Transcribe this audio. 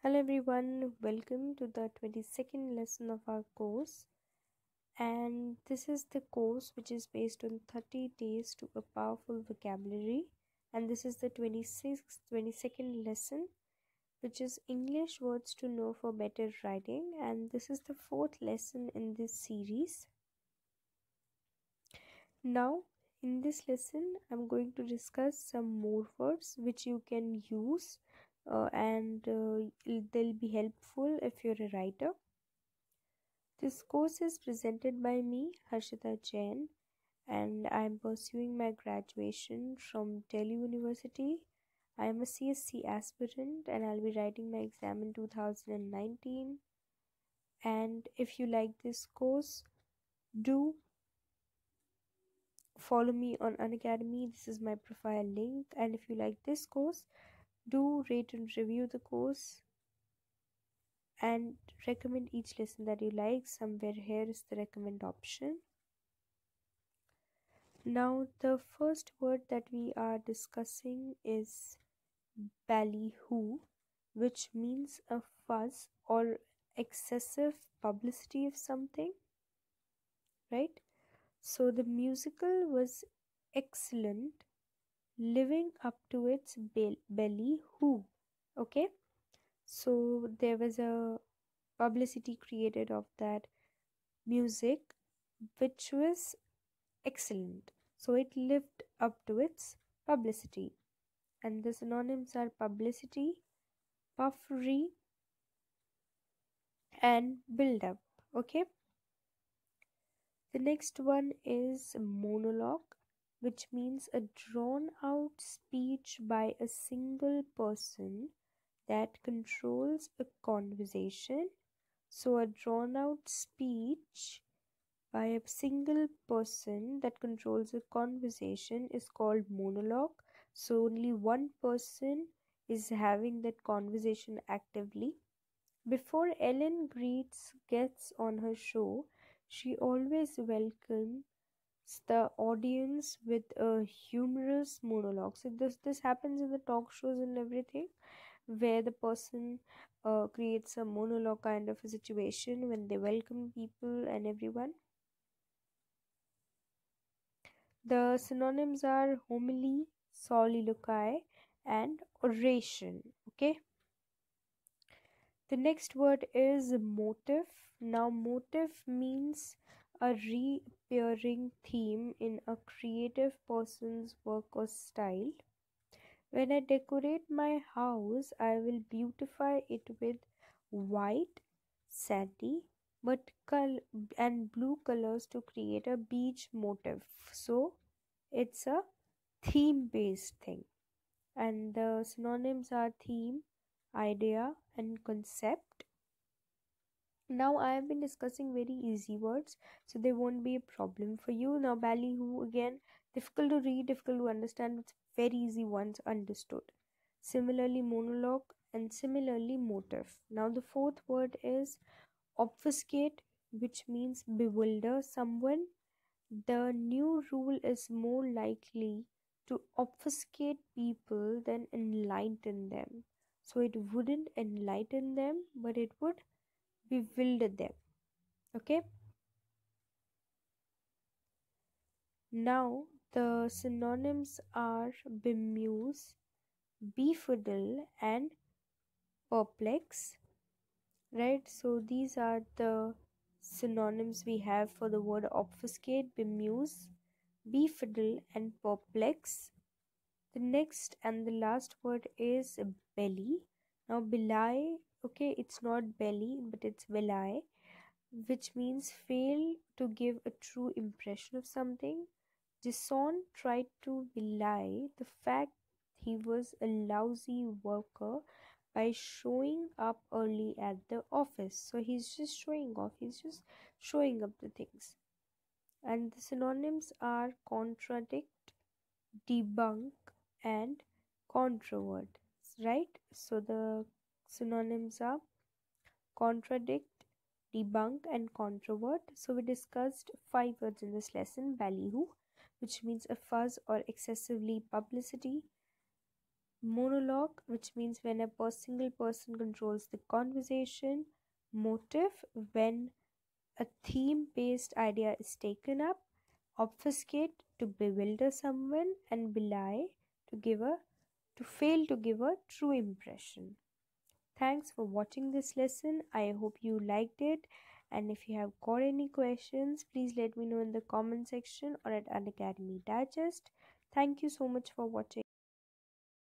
Hello everyone, welcome to the 22nd lesson of our course. And this is the course which is based on 30 days to a powerful vocabulary. And this is the 22nd lesson, which is English words to know for better writing. And this is the fourth lesson in this series. Now, in this lesson, I'm going to discuss some more words which you can use and they'll be helpful if you're a writer. This course is presented by me, Harshita Jain, and I am pursuing my graduation from Delhi University. I am a CSC aspirant and I'll be writing my exam in 2019. And if you like this course, do follow me on Unacademy. This is my profile link. And if you like this course, do rate and review the course and recommend each lesson that you like. Somewhere here is the recommend option. Now the first word that we are discussing is ballyhoo, which means a fuss or excessive publicity of something, right? So the musical was excellent, living up to its ballyhoo. Okay, so there was a publicity created of that music which was excellent, so it lived up to its publicity. And the synonyms are publicity, puffery, and build up. Okay, the next one is monologue, which means a drawn out speech by a single person that controls a conversation. So a drawn out speech by a single person that controls a conversation is called monologue. So only one person is having that conversation actively. Before Ellen greets guests on her show, she always welcomes the audience with a humorous monologue. So this happens in the talk shows and everything, where the person creates a monologue kind of a situation when they welcome people and everyone. The synonyms are homily, soliloquy, and oration. Okay. The next word is motif. Now, motif means a reappearing theme in a creative person's work or style. When I decorate my house, I will beautify it with white, sandy, and blue colors to create a beach motif. So, it's a theme based thing. And the synonyms are theme, idea, and concept. Now I have been discussing very easy words, so they won't be a problem for you. Now ballyhoo, again, difficult to read, difficult to understand, it's very easy once understood. Similarly monologue, and similarly motif. Now the fourth word is obfuscate, which means bewilder someone. The new rule is more likely to obfuscate people than enlighten them. So it wouldn't enlighten them, but it would bewilder them. Okay. Now the synonyms are bemuse, befuddle, and perplex. Right. So these are the synonyms we have for the word obfuscate, bemuse, befuddle, and perplex. The next and the last word is belly. Now belie, okay, it's not belly but it's belie, which means fail to give a true impression of something. Jason tried to belie the fact he was a lousy worker by showing up early at the office. So he's just showing off, he's just showing up the things. And the synonyms are contradict, debunk, and controvert, right? So the synonyms are contradict, debunk, and controvert. So we discussed 5 words in this lesson: ballyhoo, which means a fuss or excessively publicity; Monologue, which means when single person controls the conversation. Motive, when a theme based idea is taken up. Obfuscate, to bewilder someone. And belie, to fail to give a true impression. Thanks for watching this lesson. I hope you liked it. And if you have got any questions, please let me know in the comment section or at Unacademy Digest. Thank you so much for watching.